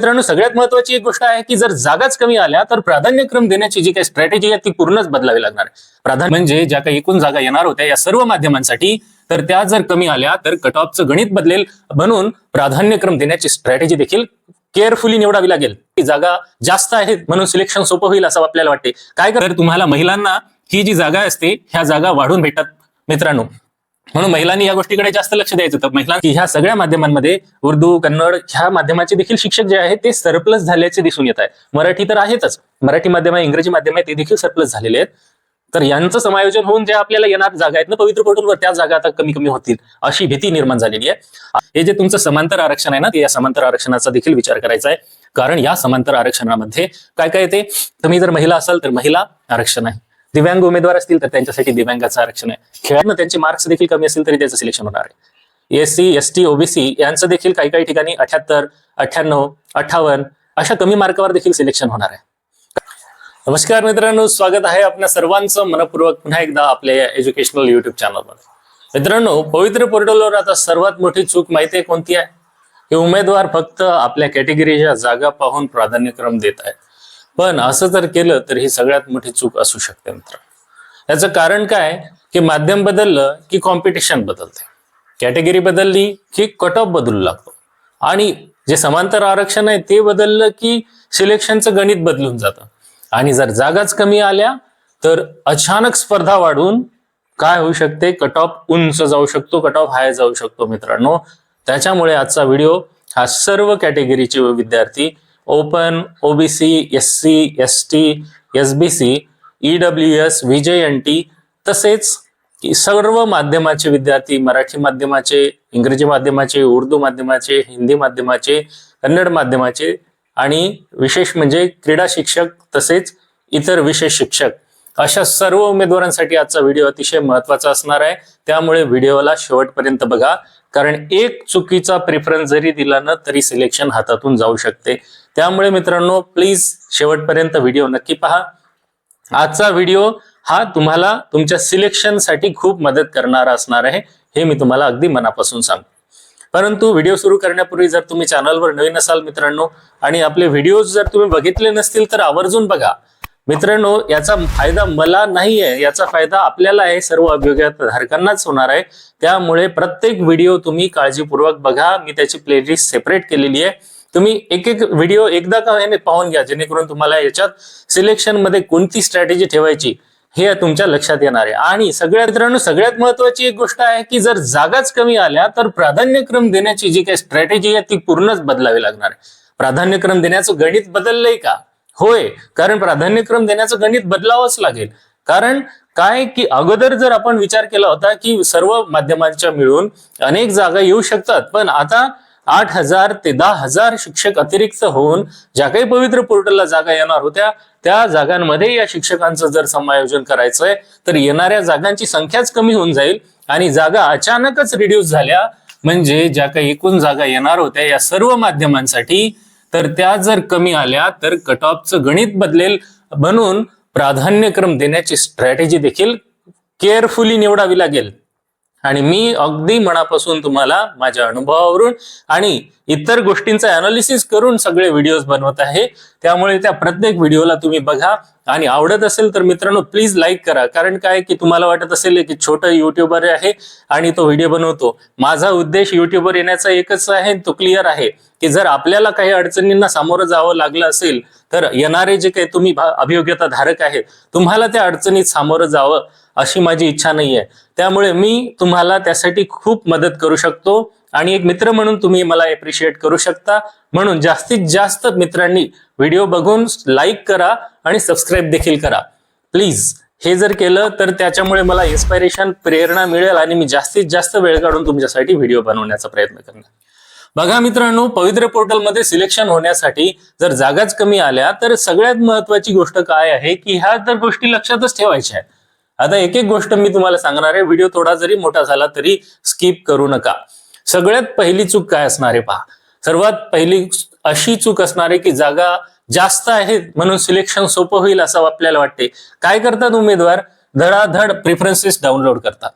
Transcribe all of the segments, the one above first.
मित्रांनो, सगळ्यात महत्त्वाची एक गोष्ट आहे की जर जागाच कमी आल्या तर प्राधान्यक्रम देण्याची जी काही स्ट्रॅटेजी आहे ती पूर्णच बदलावी लागणार आहे. प्राधान्य म्हणजे ज्या काही एकूण जागा येणार होत्या या सर्व माध्यमांसाठी, तर त्या जर कमी आल्या तर कट ऑफचं गणित बदलेल, म्हणून प्राधान्यक्रम देण्याची स्ट्रॅटेजी देखील केअरफुली निवडावी लागेल. की जागा जास्त आहेत म्हणून सिलेक्शन सोपं होईल असं आपल्याला वाटते. काय कर तुम्हाला महिलांना ही जी जागा असते ह्या जागा वाढून भेटतात मित्रांनो, म्हणून महिलांनी या गोष्टीकडे जास्त लक्ष द्यायचं होतं. महिलांनी ह्या सगळ्या माध्यमांमध्ये उर्दू, कन्नड ह्या माध्यमाचे देखील शिक्षक जे आहेत ते सरप्लस झाल्याचे दिसून येत आहे. मराठी तर आहेतच, मराठी माध्यम आहे, इंग्रजी माध्यम आहे, ते देखील सरप्लस झालेले आहेत. तर यांचं समायोजन होऊन जे आपल्याला येणार जागा आहेत ना पवित्र पोर्टलवर, त्या जागा आता कमी कमी होतील अशी भीती निर्माण झालेली आहे. हे जे तुमचं समांतर आरक्षण आहे ना, या समांतर आरक्षणाचा देखील विचार करायचा आहे. कारण या समांतर आरक्षणामध्ये काय काय येते, तुम्ही जर महिला असाल तर महिला आरक्षण आहे, दिव्यांग उमेदवार असतील तर त्यांच्यासाठी दिव्यांगाचं आरक्षण आहे, खेळाडूंना त्यांचे मार्क्स देखील कमी असतील तरी त्याचं सिलेक्शन होणार आहे. एससी, एसटी, ओबीसी यांचं देखील काही काही ठिकाणी 78, 98, 58 अशा कमी मार्कावर देखील सिलेक्शन होणार आहे. नमस्कार मित्रांनो, स्वागत आहे आपल्या सर्वांचं मनपूर्वक पुन्हा एकदा आपल्या एज्युकेशनल युट्यूब चॅनलमध्ये. मित्रांनो, पवित्र पोर्टलवर आता सर्वात मोठी चूक माहिती आहे कोणती आहे, की उमेदवार फक्त आपल्या कॅटेगरीच्या जागा पाहून प्राधान्यक्रम देत आहेत. पण असं जर केलं तर ही सगळ्यात मोठी चूक असू शकते मित्रांनो. याचं कारण काय, की माध्यम बदललं की कॉम्पिटिशन बदलते, कॅटेगरी बदलली की कट ऑफ बदलू लागतो, आणि जे समांतर आरक्षण आहे ते बदललं की सिलेक्शनचं गणित बदलून जातं. आणि जर जागाच कमी आल्या तर अचानक स्पर्धा वाढून काय होऊ शकते, कट ऑफ उंच जाऊ शकतो, कट ऑफ हाय जाऊ शकतो मित्रांनो. त्याच्यामुळे आजचा व्हिडिओ हा सर्व कॅटेगरीचे विद्यार्थी, open, OBC, SC, ST, SBC, EWS, VJNT तसेच सर्व माध्यमाचे विद्यार्थी, मराठी माध्यमाचे, इंग्रजी माध्यमाचे, उर्दू माध्यमाचे, हिंदी माध्यमाचे, कन्नड माध्यमाचे आणि विशेष म्हणजे क्रीडा शिक्षक तसेच इतर विशेष शिक्षक अशा सर्व उमेदवारांसाठी आजचा व्हिडिओ अतिशय महत्त्वाचा असणार आहे. त्यामुळे व्हिडिओला शेवटपर्यंत बघा, कारण एक चुकीचा प्रेफरन्स जरी दिला ना तरी सिलेक्शन हातातून जाऊ शकते. त्यामुळे मित्रांनो, प्लीज शेवटपर्यंत व्हिडिओ नक्की पहा. आजचा व्हिडिओ हा तुम्हाला तुमच्या सिलेक्शनसाठी खूप मदत करणारा असणार आहे, हे मी तुम्हाला अगदी मनापासून सांगतो. परंतु व्हिडिओ सुरू करण्यापूर्वी जर तुम्ही चॅनलवर नवीन असाल मित्रांनो आणि आपले व्हिडिओज जर तुम्ही बघितले नसतील तर आवर्जून बघा मित्रांनो. याचा फायदा मला नाही आहे, याचा फायदा आपल्याला आहे, सर्व अभियोग्यधारकांनाच होणार आहे. त्यामुळे प्रत्येक व्हिडिओ तुम्ही काळजीपूर्वक बघा. मी त्याची प्लेलिस्ट सेपरेट केलेली आहे. तुम्ही एक एक व्हिडिओ एकदा का पाहून घ्या, जेणेकरून तुम्हाला याच्यात सिलेक्शन मध्ये कोणती स्ट्रॅटेजी ठेवायची हे तुमच्या लक्षात येणार आहे. आणि मित्रांनो, सगळ्यात महत्वाची एक गोष्ट आहे की जर जागाच कमी आल्या तर प्राधान्यक्रम देण्याची जी काही स्ट्रॅटेजी आहे ती पूर्णच बदलावी लागणार आहे. प्राधान्यक्रम देण्याचं गणित बदललंय का? होय, कारण प्राधान्यक्रम देण्याचं गणित बदलावंच लागेल. कारण काय की अगोदर जर आपण विचार केला होता की सर्व माध्यमांच्या मिळून अनेक जागा येऊ शकतात, पण आता 8,000 ते 10,000 शिक्षक अतिरिक्त होऊन ज्या काही पवित्र पोर्टलला जागा येणार होत्या त्या जागांमध्ये या शिक्षकांचं जर समायोजन करायचंय तर येणाऱ्या जागांची संख्याच कमी होऊन जाईल आणि जागा अचानकच रिड्यूस झाल्या म्हणजे ज्या काही एकूण जागा येणार होत्या या सर्व माध्यमांसाठी, तर त्या जर कमी आल्या तर कट ऑफचं गणित बदलेल, म्हणून प्राधान्यक्रम देण्याची स्ट्रॅटेजी देखील केअरफुली निवडावी लागेल. आणि मी अगदी मनापासून तुम्हाला माझ्या अनुभवावरून आणि इतर गोष्टींचा अनालिसिस करून सगळे व्हिडिओज बनवत आहे. त्यामुळे त्या प्रत्येक व्हिडिओला तुम्ही बघा आणि आवडत असेल तर मित्रांनो प्लीज लाईक करा. कारण काय की तुम्हाला वाटत असेल की छोटा युट्यूबर आहे आणि तो व्हिडिओ बनवतो. माझा उद्देश युट्यूबर येण्याचा एकच आहे, तो क्लिअर आहे की जर आपल्याला काही अडचणींना सामोरं जावं लागलं असेल तर येणारे जे काही तुम्ही अभियोग्यता धारक आहेत तुम्हाला त्या अडचणीत सामोरं जावं अशी माझी इच्छा नाहीये. त्यामुळे मी तुम्हाला त्यासाठी खूप मदत करू शकतो आणि एक मित्र म्हणून तुम्ही मला एप्रिशिएट करू शकता. म्हणून जास्तीत जास्त मित्रांनी व्हिडिओ बघून लाईक करा आणि सबस्क्राईब देखील करा प्लीज. हे जर केलं तर त्याच्यामुळे मला इन्स्पिरेशन, प्रेरणा मिळेल आणि मी जास्तीत जास्त वेळ काढून तुमच्यासाठी व्हिडिओ बनवण्याचा प्रयत्न करणार. बघा मित्रांनो, पवित्र पोर्टलमध्ये सिलेक्शन होण्यासाठी जर जागाच कमी आल्या तर सगळ्यात महत्वाची गोष्ट काय आहे की ह्या तर गोष्टी लक्षातच ठेवायच्या आहेत. आता एक एक गोष्ट मी तुम्हाला सांगणार आहे, व्हिडिओ थोडा जरी मोठा झाला तरी स्किप करू नका. सगळ्यात पहिली चूक काय असणार आहे पहा. सर्वात पहिली अशी चूक असणार आहे की जागा जास्त आहेत म्हणून सिलेक्शन सोपं होईल असं आपल्याला वाटते. काय करतात उमेदवार, धडाधड प्रेफरन्सेस डाउनलोड करतात.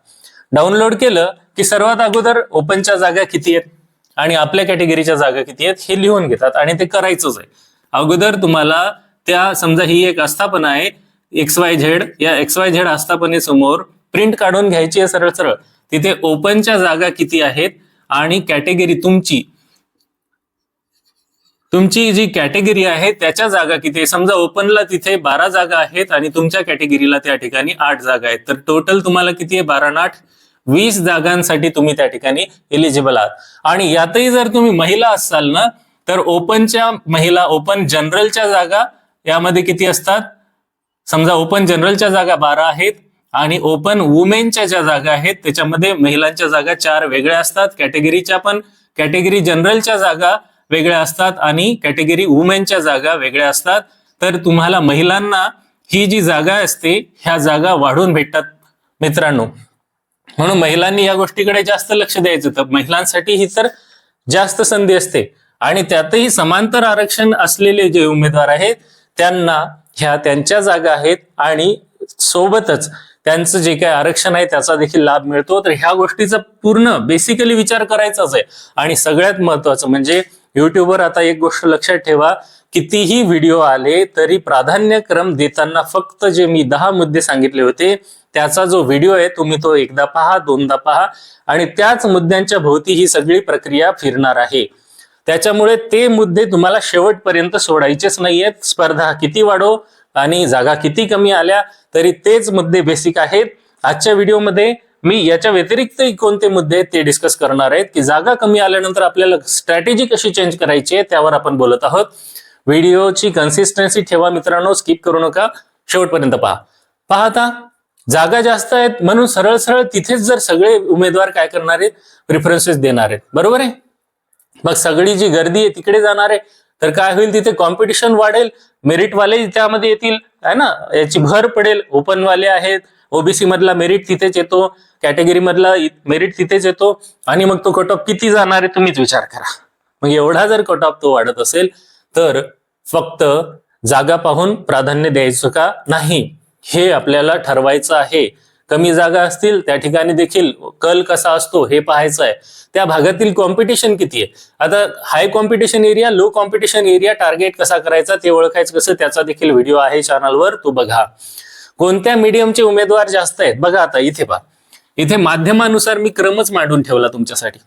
डाउनलोड केलं की सर्वात अगोदर ओपनच्या जागा किती आहेत, आणि आपल्या कॅटेगरीच्या जागा किती आहेत हे लिहून घेतात आणि ते करायचंच आहे. अगोदर तुम्हाला त्या समजा ही एक आस्थापना आहे XYZ, या XYZ आस्थापनेसमोर प्रिंट काढून घ्यायची आहे सरळ सरळ. तिथे ओपनच्या जागा किती आहेत आणि कॅटेगरी तुमची जी कॅटेगरी आहे त्याच्या जागा किती आहे. समजा ओपनला तिथे 12 जागा आहेत आणि तुमच्या कॅटेगरीला त्या ठिकाणी 8 जागा आहेत, तर टोटल तुम्हाला किती आहे, 12 आणि 8 20 जागांसाठी तुम्ही त्या ठिकाणी एलिजिबल आहात. आणि यातही जर तुम्ही महिला असाल ना, तर ओपनच्या महिला, ओपन जनरलच्या जागा यामध्ये किती असतात, समजा ओपन जनरलच्या जागा 12 आहेत आणि ओपन वुमेनच्या ज्या जागा आहेत त्याच्यामध्ये महिलांच्या जागा 4 वेगळ्या असतात. कॅटेगरीच्या पण कॅटेगरी जनरलच्या जागा वेगळ्या असतात आणि कॅटेगरी वुमेनच्या जागा वेगळ्या असतात. तर तुम्हाला महिलांना ही जी जागा असते ह्या जागा वाढून भेटतात मित्रांनो. म्हणून महिलांनी या गोष्टीकडे जास्त लक्ष द्यायचं. तर महिलांसाठी ही तर जास्त संधी असते आणि त्यातही समांतर आरक्षण असलेले जे उमेदवार आहेत त्यांना ह्या त्यांच्या जागा आहेत आणि सोबतच त्यांचं जे काही आरक्षण आहे त्याचा देखील लाभ मिळतो. तर ह्या गोष्टीचा पूर्ण बेसिकली विचार करायचाच आहे. आणि सगळ्यात महत्वाचं म्हणजे युट्यूबवर आता एक गोष्ट लक्षात ठेवा, कितीही व्हिडिओ आले तरी प्राधान्यक्रम देताना फक्त जे मी 10 मुद्दे सांगितले होते त्याचा जो व्हिडिओ आहे तुम्ही तो एकदा पहा, दोनदा पहा आणि त्याच मुद्द्यांच्या भोवती ही सगळी प्रक्रिया फिरणार आहे. त्याच्यामुळे ते मुद्दे तुम्हाला शेवटपर्यंत सोडायचेच नाहीयेत. स्पर्धा किती वाढो आणि जागा किती कमी आल्या तरी तेच मुद्दे बेसिक आहेत. आजच्या व्हिडिओमध्ये मी याच्या व्यतिरिक्त कोणते मुद्दे आहेत ते डिस्कस करणार आहेत की जागा कमी आल्यानंतर आपल्याला स्ट्रॅटेजी कशी चेंज करायची आहे त्यावर आपण बोलत आहोत. व्हिडिओची कन्सिस्टन्सी ठेवा मित्रांनो, स्किप करू नका, शेवटपर्यंत पहा. आता जागा जास्त आहेत म्हणून सरळ सरळ तिथेच जर सगळे उमेदवार काय करणार आहेत, प्रिफरन्सेस देणार आहेत, बरोबर आहे. मग सगळी जी गर्दी आहे तिकडे जाणार आहे तर काय होईल, तिथे कॉम्पिटिशन वाढेल, मेरिटवाले त्यामध्ये येतील आहे ना, याची भर पडेल. ओपनवाले आहेत, ओबीसी मधला मेरिट तिथेच येतो, कॅटेगरी मधला मेरिट तिथेच येतो आणि मग तो कट ऑफ किती जाणार आहे तुम्हीच विचार करा. मग एवढा जर कट ऑफ तो वाढत असेल तर फक्त जागा पाहून प्राधान्य द्यायचं का नाही हे आपल्याला ठरवायचं आहे. कमी जागा असतील त्या ठिकाणी देखील कल कसा असतो हे पाहायचं आहे. त्या भागातील कॉम्पिटिशन किती आहे. आता high competition area, low competition area target कसा करायचा ते ओळखायचं कसं, त्याचा देखील व्हिडिओ आहे चॅनलवर, तो बघा. कोणत्या मीडियमचे उमेदवार जास्त आहेत बघा. आता इथे पहा, इथे माध्यमानुसार मी क्रमच मांडून ठेवला तुमच्यासाठी.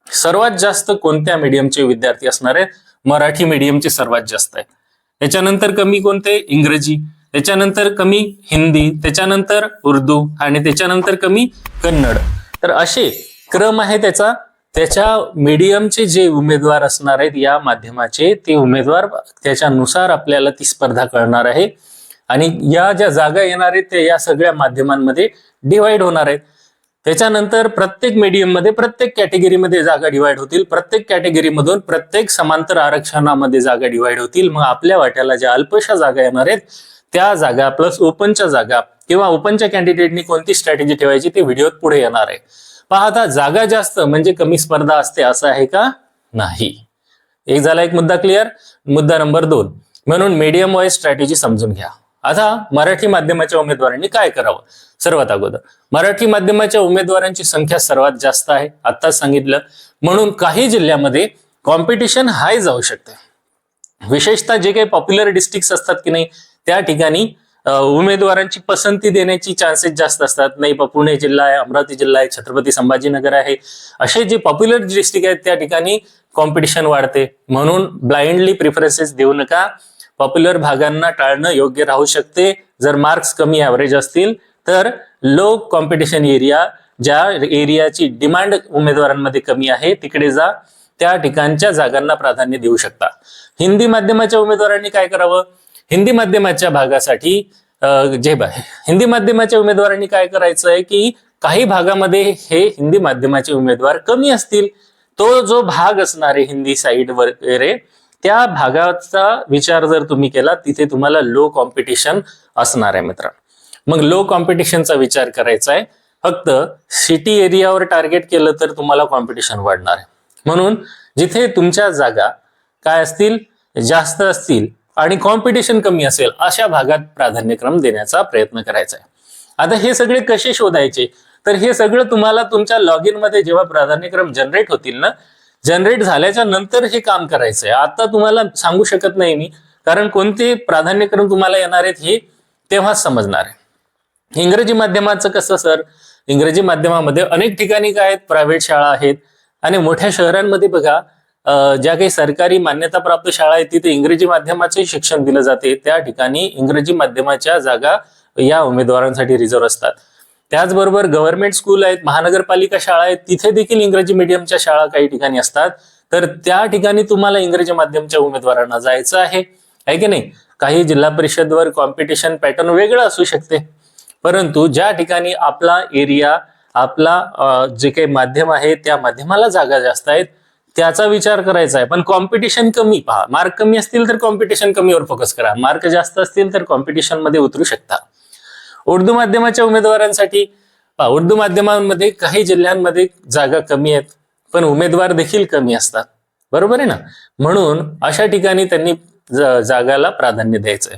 सर्वात जास्त कोणत्या मीडियमचे विद्यार्थी असणार आहेत, मराठी मीडियमचे सर्वात जास्त आहेत. त्याच्यानंतर कमी कोणते, इंग्रजी, त्याच्यानंतर कमी हिंदी, त्याच्यानंतर उर्दू आणि त्याच्यानंतर कमी कन्नड. तर असे क्रम आहे त्याच्या मीडियमचे जे उमेदवार असणार आहेत या माध्यमाचे ते उमेदवार त्याच्यानुसार आपल्याला ती स्पर्धा कळणार आहे आणि या ज्या जागा येणार आहेत त्या या सगळ्या माध्यमांमध्ये डिवाइड होणार आहेत. त्याच्यानंतर प्रत्येक मीडियम मध्ये प्रत्येक कॅटेगरीमध्ये जागा डिवाइड होतील, प्रत्येक कॅटेगरीमधून प्रत्येक समांतर आरक्षणामध्ये जागा डिवाइड होतील. मग आपल्या वाट्याला ज्या अल्पशा जागा येणार आहेत त्या जागा प्लस ओपनच्या जागा किंवा ओपनच्या कॅन्डिडेटनी कोणती स्ट्रॅटेजी ठेवायची ते व्हिडिओत पुढे येणार आहे. पहा, आता जागा जास्त म्हणजे कमी स्पर्धा असते असं आहे का, नाही. एक झाला एक मुद्दा क्लिअर. मुद्दा नंबर 2, म्हणून मीडियम वाईज स्ट्रॅटेजी समजून घ्या. आता मराठी माध्यमाच्या उमेदवारांनी काय करावं. सर्वात अगोदर मराठी माध्यमाच्या उमेदवारांची संख्या सर्वात जास्त आहे, आत्ताच सांगितलं. म्हणून काही जिल्ह्यामध्ये कॉम्पिटिशन हाय जाऊ शकते. विशेषतः जे काही पॉप्युलर डिस्ट्रिक्ट असतात की नाही त्या ठिकाणी उमेदवारांची पसंती देण्याची चान्सेस जास्त असतात. नाही, पुणे जिल्हा आहे, अमरावती जिल्हा आहे, छत्रपती संभाजीनगर आहे, असे जे पॉप्युलर डिस्ट्रिक्ट आहेत त्या ठिकाणी कॉम्पिटिशन वाढते. म्हणून ब्लाइंडली प्रिफरन्सेस देऊ नका. पॉप्युलर भागांना टाळणं योग्य राहू शकते. जर मार्क्स कमी ॲव्हरेज असतील तर लो कॉम्पिटिशन एरिया, ज्या एरियाची डिमांड उमेदवारांमध्ये कमी आहे तिकडे जा, त्या ठिकाणच्या जागांना प्राधान्य देऊ शकता. हिंदी माध्यमाच्या उमेदवारांनी काय करावं, हिंदी माध्यमाच्या भागासाठी हिंदी माध्यमाच्या उमेदवारांनी काय करायचं आहे की काही भागामध्ये हे हिंदी माध्यमाचे उमेदवार कमी असतील, तो जो भाग असणार आहे हिंदी साईड वगैरे त्या भागाचा विचार जर तुम्ही केला तिथे तुम्हाला लो कॉम्पिटिशन असणार आहे मित्रांनो. मग लो कॉम्पिटिशनचा विचार करायचा आहे. फक्त सिटी एरियावर टार्गेट केलं तर तुम्हाला कॉम्पिटिशन वाढणार आहे. म्हणून जिथे तुमच्या जागा काय असतील, जास्त असतील आणि कॉम्पिटिशन कमी असेल अशा भागात प्राधान्यक्रम देण्याचा प्रयत्न करायचा आहे. आता हे सगळे कसे शोधायचे, तर हे सगळं तुम्हाला तुमच्या लॉग इन मध्ये जेव्हा प्राधान्यक्रम जनरेट होतील ना जनरेट झाल्याच्या नंतर हे काम करायचंय. आता तुम्हाला सांगू शकत नाही मी, कारण कोणते प्राधान्यक्रम तुम्हाला येणार आहेत हे तेव्हाच समजणार आहे. इंग्रजी माध्यमाचं कसं सर, इंग्रजी माध्यमामध्ये अनेक ठिकाणी काय आहेत, प्रायव्हेट शाळा आहेत आणि मोठ्या शहरांमध्ये बघा ज्या काही सरकारी मान्यताप्राप्त शाळा आहेत तिथे इंग्रजी माध्यमाचे शिक्षण दिलं जाते. त्या ठिकाणी इंग्रजी माध्यमाच्या जागा या उमेदवारांसाठी रिझर्व्ह असतात. त्याचबरोबर गव्हर्नमेंट स्कूल आहेत, महानगरपालिका शाळा आहेत, तिथे देखील इंग्रजी मीडियमच्या शाळा काही ठिकाणी असतात. तर त्या ठिकाणी तुम्हाला इंग्रजी माध्यमच्या उमेदवारांना जायचं आहे की नाही. काही जिल्हा परिषदवर कॉम्पिटिशन पॅटर्न वेगळं असू शकते, परंतु ज्या ठिकाणी आपला एरिया, आपला जे काही माध्यम आहे त्या माध्यमाला जागा जास्त आहेत त्याचा विचार करायचा आहे. पण कॉम्पिटिशन कमी पहा, मार्क कमी असतील तर कॉम्पिटिशन कमीवर फोकस करा, मार्क जास्त असतील तर कॉम्पिटिशन मध्ये उतरू शकता. उर्दू माध्यमाच्या उमेदवारांसाठी उर्दू माध्यमांमध्ये काही जिल्ह्यांमध्ये जागा कमी आहेत पण उमेदवार देखील कमी असतात, बरोबर आहे ना. म्हणून अशा ठिकाणी त्यांनी जागाला प्राधान्य द्यायचंय.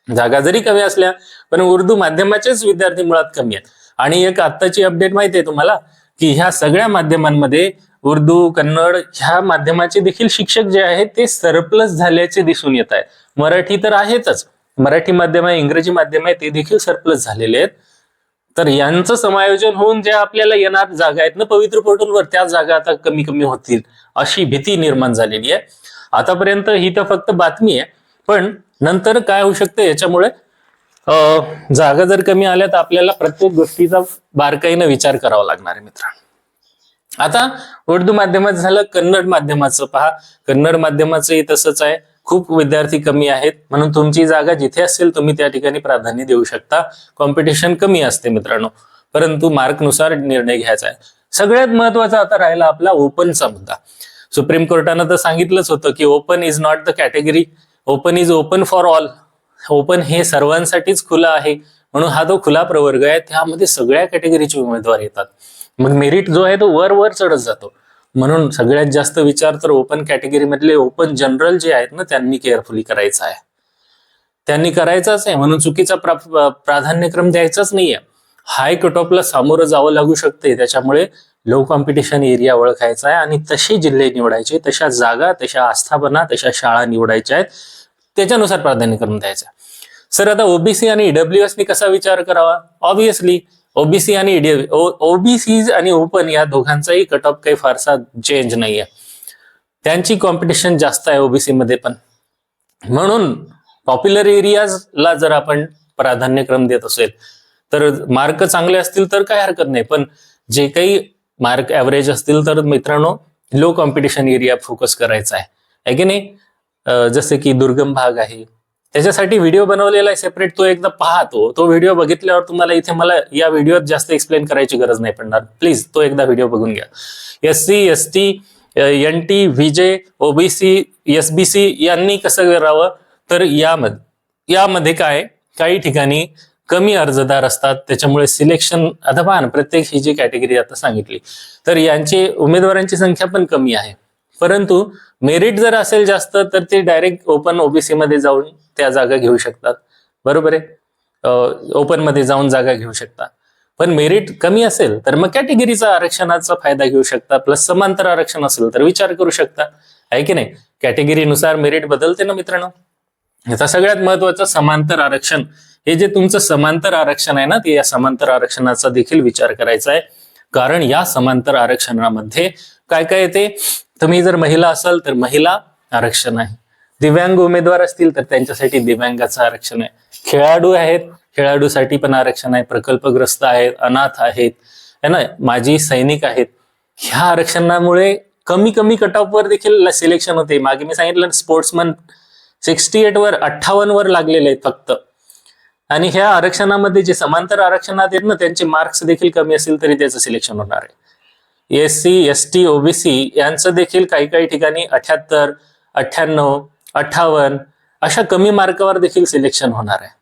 जागा जरी कमी असल्या पण उर्दू माध्यमाचेच विद्यार्थी मुळात कमी आहेत. आणि एक आत्ताची अपडेट माहिती आहे तुम्हाला की ह्या सगळ्या माध्यमांमध्ये उर्दू, कन्नड ह्या माध्यमाचे देखील शिक्षक जे आहेत ते सरप्लस झाल्याचे दिसून येत आहे. मराठी तर आहेतच, मराठी माध्यम आहे, इंग्रजी माध्यम आहे, ते देखील सरप्लस झालेले आहेत. तर यांचं समायोजन होऊन ज्या आपल्याला येणार जागा आहेत ना पवित्र पोर्टलवर, त्या जागा आता कमी कमी होतील अशी भीती निर्माण झालेली आहे. आतापर्यंत ही तर फक्त बातमी आहे, पण नंतर काय होऊ शकतं याच्यामुळे जागा जर कमी आल्या तर आपल्याला प्रत्येक गोष्टीचा बारकाईनं विचार करावा लागणार आहे मित्रांनो. आता उर्दू माध्यमाचं झालं, कन्नड माध्यमाचं पहा, कन्नड माध्यमाचंही तसंच आहे, खूप विद्यार्थी कमी आहेत. म्हणून तुमची जागा जिथे असेल तुम्ही त्या ठिकाणी प्राधान्य देऊ शकता. कॉम्पिटिशन कमी असते मित्रांनो, परंतु मार्कनुसार निर्णय घ्यायचा आहे. सगळ्यात महत्वाचा आता राहिला आपला ओपनचा मुद्दा. सुप्रीम कोर्टानं तर सांगितलंच होतं की open is not the category, open is open for all. Open हे सर्वांसाठीच खुला आहे, म्हणून हा तो खुला प्रवर्ग आहे, त्यामध्ये सगळ्या कॅटेगरीचे उमेदवार येतात. मग मेरिट जो आहे तो वर वर चढत जातो. म्हणून सगळ्यात जास्त विचार तर ओपन कॅटेगरी मधले ओपन जनरल जे आहेत ना त्यांनी केअरफुली करायचा आहे, त्यांनी करायचाच आहे. म्हणून चुकीचा प्राधान्यक्रम द्यायचाच नाहीये. हाय कट ऑफला सामोरं जावं लागू शकते, त्याच्यामुळे लो कॉम्पिटिशन एरिया ओळखायचा आहे आणि तसे जिल्हे निवडायचे, तशा जागा, तशा आस्थापना, तशा शाळा निवडायच्या आहेत, त्याच्यानुसार प्राधान्यक्रम द्यायचा. सर आता ओबीसी आणि ईडब्ल्यूएस नी कसा विचार करावा? ऑब्विसली ओबीसी आणि ओबीसी आणि ओपन या दोघांचाही कट ऑफ काही फारसा चेंज नाहीये, त्यांची कॉम्पिटिशन जास्त आहे ओबीसी मध्ये पण. म्हणून पॉप्युलर एरियाजला जर आपण प्राधान्यक्रम देत असेल तर मार्क चांगले असतील तर काय हरकत नाही, पण जे काही मार्क ऍव्हरेज असतील तर मित्रांनो लो कॉम्पिटिशन एरिया फोकस करायचा आहे की नाही. जसे की दुर्गम भाग आहे, त्याच्यासाठी व्हिडिओ बनवलेला आहे सेपरेट, तो एकदा पहा. तो व्हिडिओ बघितल्यावर तुम्हाला इथे मला या व्हिडिओत जास्त एक्सप्लेन करायची गरज नाही पडणार. प्लीज तो एकदा व्हिडिओ बघून घ्या. SC, ST, NT, VJ, OBC, SBC यांनी कसं करावं तर यामध्ये काय काही ठिकाणी कमी अर्जदार असतात, त्याच्यामुळे सिलेक्शन आता पहा ना, प्रत्येक ही जी कॅटेगरी आता सांगितली तर यांची उमेदवारांची संख्या पण कमी आहे, परंतु मेरिट जर असेल जास्त तर ते डायरेक्ट ओपन ओबीसी मध्ये जाऊन त्या जागा घेऊ शकतात, बरोबर आहे. ओपन मध्ये जाऊन जागा घेऊ शकतात. पण मेरिट कमी असेल तर मग कॅटेगरीचा आरक्षणाचा फायदा घेऊ शकता, प्लस समांतर आरक्षण असेल तर विचार करू शकता, आहे की नाही. कॅटेगरीनुसार मेरिट बदलते ना मित्रांनो. याचा सगळ्यात महत्वाचं समांतर आरक्षण, हे जे तुमचं समांतर आरक्षण आहे ना, ते या समांतर आरक्षणाचा देखील विचार करायचा आहे. कारण या समांतर आरक्षणामध्ये काय काय येते, तुम्ही जर महिला असाल तर महिला आरक्षण आहे, दिव्यांग उमेदवार असतील तर त्यांच्यासाठी दिव्यांगाचं आरक्षण आहे, खेळाडू आहेत खेळाडूसाठी पण आरक्षण आहे, प्रकल्पग्रस्त आहेत, अनाथ आहेत, है ना, माजी सैनिक आहेत. ह्या आरक्षणामुळे कमी कमी कट ऑफ वर देखील सिलेक्शन होते. मागे मी सांगितलं स्पोर्ट्समन 68 वर 58 वर लागलेले आहेत फक्त. आणि ह्या आरक्षणामध्ये जे समांतर आरक्षणात आहेत ना त्यांचे मार्क्स देखील कमी असतील तरी त्याचं सिलेक्शन होणार आहे. SC, ST, OBC यांचं देखील काही काही ठिकाणी 78, 98, 58 अशा कमी मार्कावर देखील सिलेक्शन होणार आहे.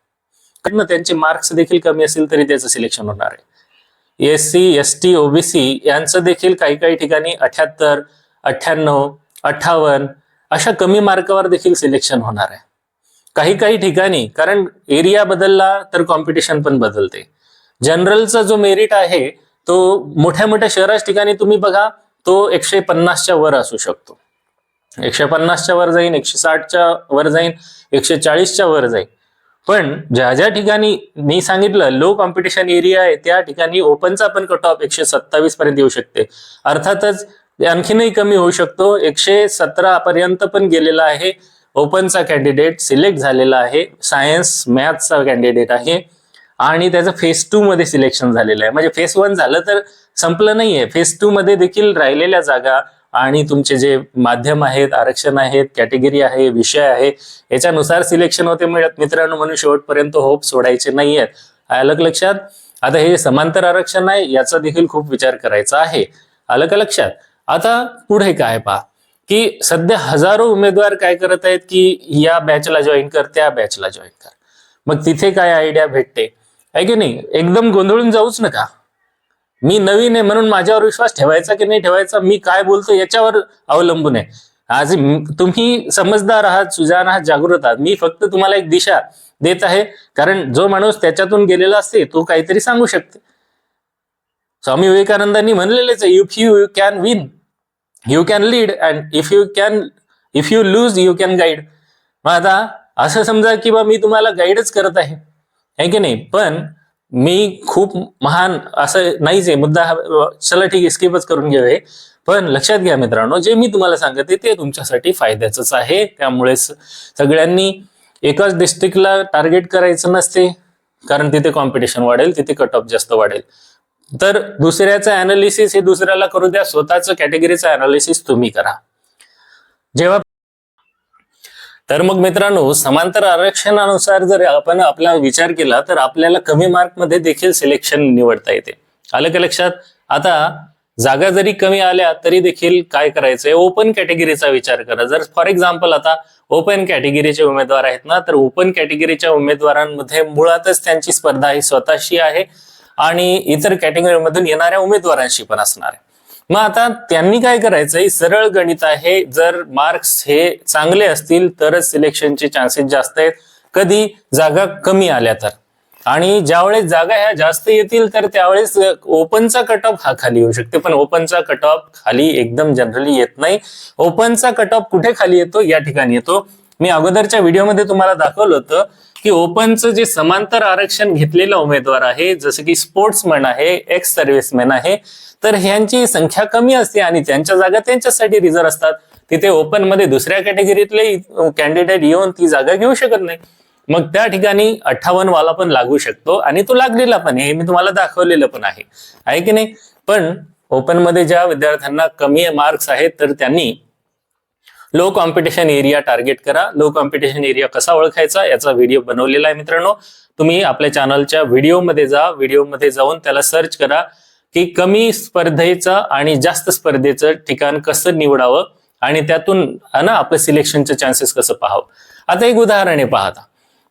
कारण त्यांचे मार्क्स देखील कमी असतील तरी त्याचं सिलेक्शन होणार आहे. SC, ST, OBC यांचं देखील काही काही ठिकाणी 78, 98, 58 अशा कमी मार्कावर देखील सिलेक्शन होणार आहे. काही काही ठिकाणी कारण एरिया बदलला तर कॉम्पिटिशन पण बदलते. जनरलचा जो मेरिट आहे तो मोठ्या मोठ्या शहराच्या ठिकाणी तुम्ही बघा तो 150च्या वर असू शकतो, 150च्या वर जाईन, 160च्या वर जाईन, 140च्या वर जाईन. पण ज्या ज्या ठिकाणी मी सांगितलं लो कॉम्पिटिशन एरिया आहे त्या ठिकाणी ओपनचा पण कट ऑफ 127 पर्यंत येऊ शकते. अर्थातच आणखीनही कमी होऊ शकतो, 117 पर्यंत पण गेलेला आहे. ओपनचा कॅन्डिडेट सिलेक्ट झालेला आहे, सायन्स मॅथ्सचा कॅन्डिडेट आहे आणि त्याचं फेज 2 मध्ये सिलेक्शन झालेलं आहे. म्हणजे फेज 1 झालं तर संपलं नाहीये, फेज 2 मध्ये देखील राहिलेल्या जागा आणि तुमचे जे माध्यम आहेत, आरक्षण आहेत, कॅटेगरी आहे, विषय आहे, याच्यानुसार सिलेक्शन होते मित्रांनो. म्हणून शेवटपर्यंत होप सोडायचे नाहीयेत. आलं लक्षात? आता हे समांतर आरक्षण आहे, याचा देखील खूप विचार करायचा आहे. आलं का लक्षात? आता पुढे काय पहा की सध्या हजारो उमेदवार काय करत आहेत की या बॅचला जॉईन कर, त्या बॅचला जॉईन कर. मग तिथे काय आयडिया भेटते आहे की नाही? एकदम गोंधळून जाऊच नका. मी नवीन आहे म्हणून माझ्यावर विश्वास ठेवायचा की नाही ठेवायचा, मी काय बोलतो याच्यावर अवलंबून आहे. आज तुम्ही समजदार आहात, सुजाण आहात, जागृत आहात. मी फक्त तुम्हाला एक दिशा देत आहे, कारण जो माणूस त्याच्यातून गेलेला असते तो काहीतरी सांगू शकते. स्वामी विवेकानंदांनी म्हणलेलेच आहे, if you can win you can lead and if you lose you can guide. मग आता असं समजा की बा मी तुम्हाला गाईडच करत आहे की नाही, पण मी खूप महान असं नाहीच आहे. मुद्दा चला ठीक आहे, स्किपच करून घेऊया. पण लक्षात घ्या मित्रांनो, जे मी तुम्हाला सांगते ते तुमच्यासाठी फायद्याचंच आहे. त्यामुळे सगळ्यांनी एकाच डिस्ट्रिक्टला टार्गेट करायचं नसते, कारण तिथे कॉम्पिटिशन वाढेल, तिथे कट ऑफ जास्त वाढेल. तर दुसऱ्याचं अनालिसिस हे दुसऱ्याला करू द्या, स्वतःचं कॅटेगरीचं अनालिसिस तुम्ही करा. जेव्हा तर मग मित्रांनो, समांतर आरक्षणानुसार जर आपण आपला विचार केला तर आपल्याला कमी मार्कमध्ये देखील सिलेक्शन निवडता येते. आलं का लक्षात? आता जागा जरी कमी आल्या तरी देखील काय करायचंय, ओपन कॅटेगरीचा विचार करा. जर फॉर एक्झाम्पल आता ओपन कॅटेगरीचे उमेदवार आहेत ना, तर ओपन कॅटेगरीच्या उमेदवारांमध्ये मुळातच त्यांची स्पर्धा ही स्वतःशी आहे आणि इतर कॅटेगरीमधून येणाऱ्या उमेदवारांशी पण असणार आहे. मग आता त्यांनी काय करायचंय, सरळ गणित आहे. जर मार्क्स हे चांगले असतील तरच सिलेक्शनचे चान्सेस जास्त आहेत. कधी जागा कमी आल्या तर, आणि ज्यावेळेस जागा ह्या जास्त येतील तर त्यावेळेस ओपनचा कट ऑफ हा खाली येऊ शकते. पण ओपनचा कट ऑफ खाली एकदम जनरली येत नाही. ओपनचा कट ऑफ कुठे खाली येतो? या ठिकाणी येतो. मी अगोदरच्या व्हिडिओमध्ये तुम्हाला दाखवलं होतं की ओपनचं जे समांतर आरक्षण घेतलेला उमेदवार आहे, जसं की स्पोर्ट्समॅन आहे, एक्स सर्व्हिसमॅन आहे, तर ह्यांची संख्या कमी असते आणि त्यांच्या जागा त्यांच्यासाठी रिझर्व असतात. तिथे ओपन मध्ये दुसऱ्या कॅटेगरीतले कॅन्डिडेट येऊन ती जागा घेऊ शकत नाही. मग त्या ठिकाणी 58 वाला पण लागू शकतो आणि तो लागलेला पण आहे, मी तुम्हाला दाखवलेलं पण आहे की नाही. पण ओपन मध्ये ज्या विद्यार्थ्यांना कमी मार्क्स आहेत तर त्यांनी लो कॉम्पिटिशन एरिया टार्गेट करा. लो कॉम्पिटिशन एरिया कसा ओळखायचा याचा व्हिडिओ बनवलेला आहे मित्रांनो. तुम्ही आपल्या चॅनलच्या व्हिडिओमध्ये जा, व्हिडिओमध्ये जाऊन त्याला सर्च करा की कमी स्पर्धेचं आणि जास्त स्पर्धेचं ठिकाण कसं निवडावं आणि त्यातून आपलं सिलेक्शनचं चान्सेस कसं पाहावं. आता एक उदाहरण आहे, पाहता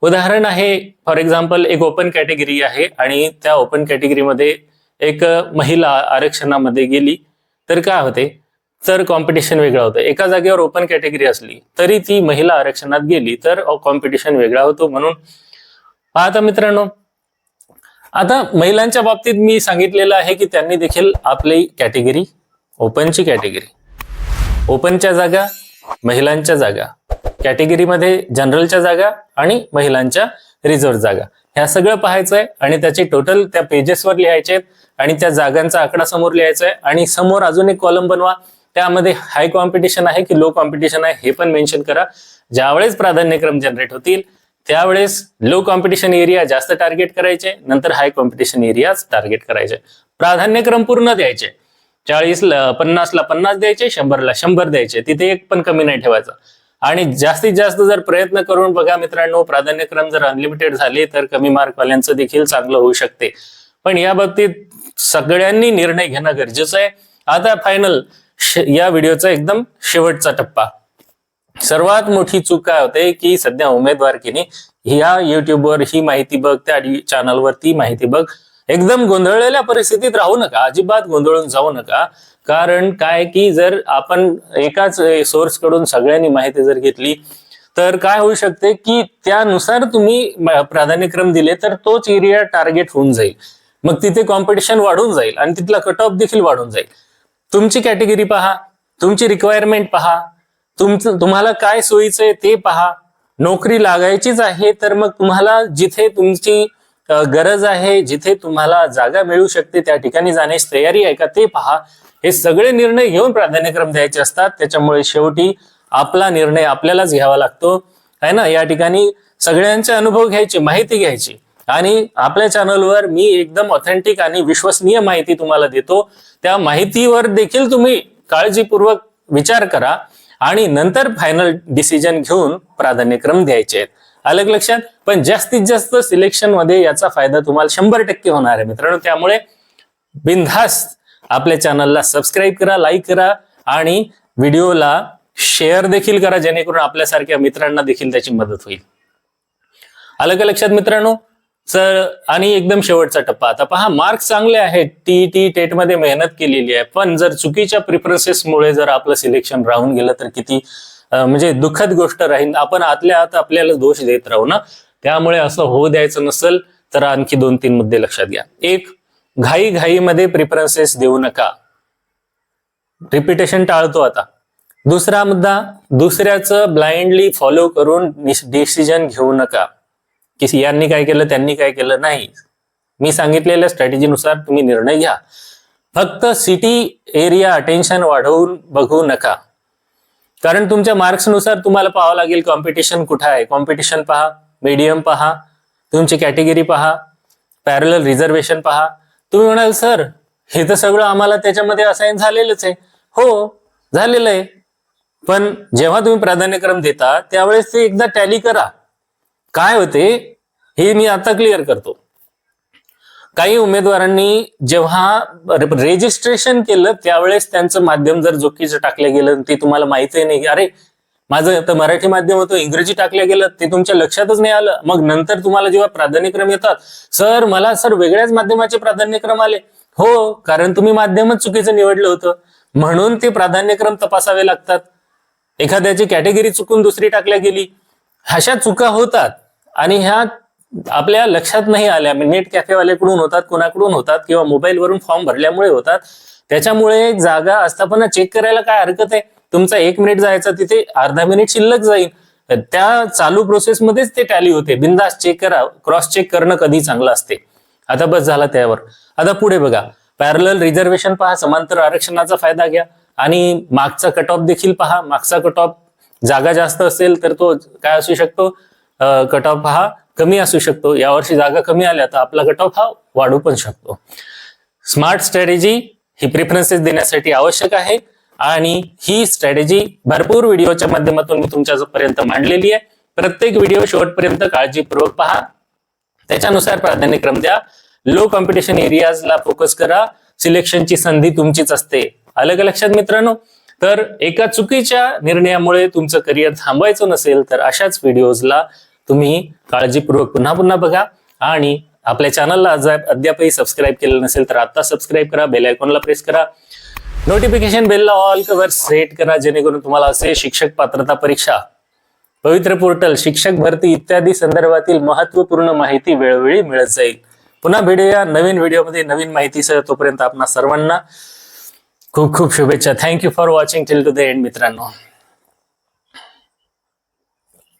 उदाहरण आहे. फॉर एक्झाम्पल एक ओपन कॅटेगरी आहे आणि त्या ओपन कॅटेगरीमध्ये एक महिला आरक्षणामध्ये गेली तर काय होते, तर कॉम्पिटिशन वेगळं होतं. एका जागेवर ओपन कॅटेगरी असली तरी ती महिला आरक्षणात गेली तर कॉम्पिटिशन वेगळा होतो. म्हणून पाहता मित्रांनो, आता महिलांच्या बाबतीत मी सांगितलेलं आहे की त्यांनी देखील आपली कॅटेगरी, ओपनची कॅटेगरी, ओपनच्या जागा, महिलांच्या जागा, कॅटेगरीमध्ये जनरलच्या जागा आणि महिलांच्या रिझर्व्ह जागा, ह्या सगळं पाहायचंय आणि त्याचे टोटल त्या पेजेसवर लिहायचे आहेत आणि त्या जागांचा आकडा समोर लिहायचा आहे. आणि समोर अजून एक कॉलम बनवा, त्यामध्ये हाय कॉम्पिटिशन आहे की लो कॉम्पिटिशन आहे हे पण मेन्शन करा. ज्यावेळेस प्राधान्यक्रम जनरेट होतील त्यावेळेस लो कॉम्पिटिशन एरिया जास्त टार्गेट करायचे, नंतर हाय कॉम्पिटिशन एरियाज टार्गेट करायचे. प्राधान्यक्रम पूर्ण द्यायचे, 40ला 50ला 50 द्यायचे, 100ला 100 द्यायचे, तिथे एक पण कमी नाही ठेवायचा. आणि जास्तीत जास्त जर प्रयत्न करून बघा मित्रांनो, प्राधान्यक्रम जर अनलिमिटेड झाले तर कमी मार्कवाल्यांचं देखील चांगलं होऊ शकते. पण या बाबतीत सगळ्यांनी निर्णय घेणं गरजेचं आहे. आता फायनल या व्हिडिओचा एकदम शेवटचा टप्पा. सर्वात मोठी चूक काय होते की सध्या उमेदवार की नाही ह्या युट्यूबवर ही माहिती बघ, त्या चॅनलवर ती माहिती बघ, एकदम गोंधळलेल्या परिस्थितीत राहू नका, अजिबात गोंधळून जाऊ नका. कारण काय की जर आपण एकाच सोर्स कडून सगळ्यांनी माहिती जर घेतली तर काय होऊ शकते की त्यानुसार तुम्ही प्राधान्यक्रम दिले तर तोच एरिया टार्गेट होऊन जाईल. मग तिथे कॉम्पिटिशन वाढून जाईल आणि तिथला कट ऑफ देखील वाढून जाईल. तुमची कॅटेगरी पहा, तुमची रिक्वायरमेंट पहा, तुम्हाला काय सोयीचं आहे ते पहा. नोकरी लागायचीच आहे तर मग तुम्हाला जिथे तुमची गरज आहे, जिथे तुम्हाला जागा मिळू शकते त्या ठिकाणी जाण्याची तयारी आहे का ते पहा. हे सगळे निर्णय घेऊन प्राधान्यक्रम द्यायचे असतात. त्याच्यामुळे शेवटी आपला निर्णय आपल्यालाच घ्यावा लागतो आहे ना. या ठिकाणी सगळ्यांचे अनुभव घ्यायचे, माहिती घ्यायची, आणि आपल्या चॅनलवर मी एकदम ऑथेंटिक आणि विश्वसनीय माहिती तुम्हाला देतो. त्या माहितीवर देखील तुम्ही काळजीपूर्वक विचार करा आणि नंतर फायनल डिसिजन घेऊन प्राधान्यक्रम द्यायचे आहेत. अलग लक्षात. पण जास्तीत जास्त सिलेक्शन मध्ये याचा फायदा तुम्हाला 100% होणार आहे मित्रांनो. त्यामुळे बिनधास्त आपल्या चॅनलला सबस्क्राईब करा, लाईक करा आणि व्हिडिओला शेअर देखील करा, जेणेकरून आपल्यासारख्या मित्रांना देखील त्याची मदत होईल. अलग लक्षात मित्रांनो. आणि एकदम शेवटचा टप्पा. आता पहा, मार्क्स चांगले आहेत, टीईटी टेट मध्ये मेहनत केलेली आहे, पण जर चुकीच्या प्रिफरन्सेसमुळे जर आपलं सिलेक्शन राहून गेलं तर किती म्हणजे दुःखद गोष्ट राहील. आपण आतल्या आत आपल्याला दोष देत राहू ना. त्यामुळे असं होऊ द्यायचं नसेल तर आणखी 2-3 मुद्दे लक्षात घ्या. एक, घाईमध्ये प्रिफरन्सेस देऊ नका. रिपिटेशन टाळतो आता. दुसरा मुद्दा, दुसऱ्याचं ब्लाइंडली फॉलो करून डिसिजन घेऊ नका की यांनी काय केलं त्यांनी काय केलं. नाही, मी सांगितलेल्या स्ट्रॅटेजीनुसार तुम्ही निर्णय घ्या. फक्त सिटी एरिया अटेन्शन वाढवून बघू नका, कारण तुमच्या मार्क्सनुसार तुम्हाला पाहावं लागेल कॉम्पिटिशन कुठं आहे. कॉम्पिटिशन पहा, मीडियम पहा, तुमची कॅटेगरी पहा, पॅरलल रिझर्वेशन पहा. तुम्ही म्हणाल सर हे तर सगळं आम्हाला त्याच्यामध्ये असाइन झालेलंच आहे. हो, झालेलं आहे, पण जेव्हा तुम्ही प्राधान्यक्रम देता त्यावेळेस ते एकदा टॅली करा. काय होते हे मी आता क्लिअर करतो. काही उमेदवारांनी जेव्हा रेजिस्ट्रेशन केलं त्यावेळेस त्यांचं माध्यम जर चुकीचं टाकलं गेलं, ते तुम्हाला माहिती नाही, अरे माझं तर मराठी माध्यम होतं, इंग्रजी टाकलं गेलं, ते तुमच्या लक्षातच नाही आलं. मग नंतर तुम्हाला जेव्हा प्राधान्यक्रम येतात, सर मला वेगळ्याच माध्यमाचे प्राधान्यक्रम आले. हो, कारण तुम्ही माध्यमच चुकीचं निवडलं होतं, म्हणून ते प्राधान्यक्रम तपासावे लागतात. एखाद्याची कॅटेगरी चुकून दुसरी टाकल्या गेली, अशा चुका होतात आणि ह्या आपल्या लक्षात नाही आल्या. नेट कॅफेवाल्याकडून होतात, कोणाकडून होतात, किंवा मोबाईलवरून फॉर्म भरल्यामुळे होतात. त्याच्यामुळे जागा असताना चेक करायला काय हरकत आहे. तुमचा 1 मिनिट जायचा तिथे अर्धा मिनिट शिल्लक जाईल. त्या चालू प्रोसेसमध्येच ते टॅली होते. बिनधास्त चेक करा. क्रॉस चेक करणं कधी चांगलं असते. आता बस झाला त्यावर. आता पुढे बघा, पॅरलल रिझर्वेशन पहा, समांतर आरक्षणाचा फायदा घ्या आणि मागचा कट ऑफ देखील पहा. मागचा कट ऑफ जागा जास्त असेल तर तो काय असू शकतो, कट ऑफ हा कमी असू शकतो. यावर्षी जागा कमी आल्या तर आपला कट ऑफ हा वाढू पण शकतो. स्मार्ट स्ट्रॅटेजी ही प्रिफरन्सेस देण्यासाठी आवश्यक आहे आणि ही स्ट्रॅटेजी भरपूर व्हिडिओच्या माध्यमातून मी तुमच्यापर्यंत मांडलेली आहे. प्रत्येक व्हिडिओ शेवटपर्यंत काळजीपूर्वक पहा, त्याच्यानुसार प्राधान्यक्रम द्या. लो कॉम्पिटिशन एरियाजला फोकस करा. सिलेक्शनची संधी तुमचीच असते. अलग लक्षात मित्रांनो. तर एका चुकीच्या निर्णयामुळे तुमचं करिअर थांबवायचं नसेल तर अशाच व्हिडिओजला तुम्ही काळजीपूर्वक पुन्हा बघा आणि आपल्या चॅनलला अद्यापही सबस्क्राईब केलं नसेल तर आता सबस्क्राईब करा, बेल आयकॉनला प्रेस करा, नोटिफिकेशन बेलला ऑल कवर सेट करा, जेणेकरून तुम्हाला असे शिक्षक पात्रता परीक्षा, पवित्र पोर्टल, शिक्षक भरती इत्यादी संदर्भातील महत्वपूर्ण माहिती वेळोवेळी मिळत जाईल. पुन्हा भेटूया नवीन व्हिडिओमध्ये नवीन माहितीसह. तोपर्यंत आपणा सर्वांना खूप खूप शुभेच्छा. Thank you for watching till two the end मित्रांनो.